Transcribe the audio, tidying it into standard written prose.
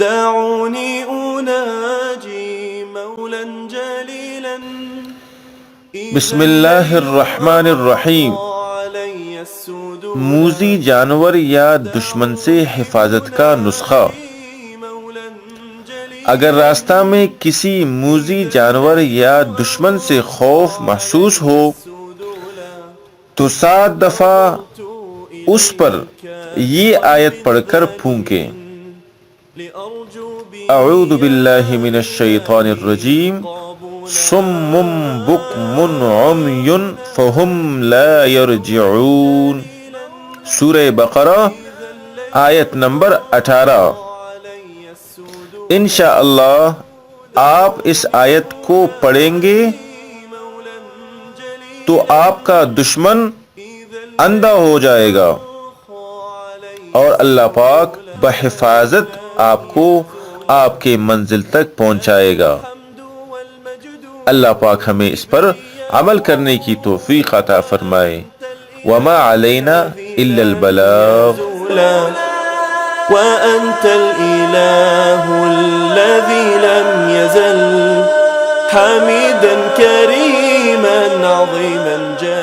دعوني أناجي مولا جليلا بسم اللہ الرحمن الرحیم۔ موذی جانور یا دشمن سے حفاظت کا نسخہ۔ اگر راستہ میں کسی موذی جانور یا دشمن سے خوف محسوس ہو تو 7 دفعہ اس پر یہ آیت پڑھ کر پھونکیں: اعوذ باللہ من الشیطان الرجیم صم بکم عمی فہم لا یرجعون۔ سورہ بقرہ آیت نمبر 18۔ انشاءاللہ آپ اس آیت کو پڑھیں گے تو آپ کا دشمن اندھا ہو جائے گا اور اللہ پاک بحفاظت آپ کو آپ کے منزل تک پہنچائے گا۔ اللہ پاک ہمیں اس پر عمل کرنے کی توفیق عطا فرمائے۔ وما علینا الا البلاغ۔ وأنت الإله الذي لم يزل حميدا كريما عظيما جليلا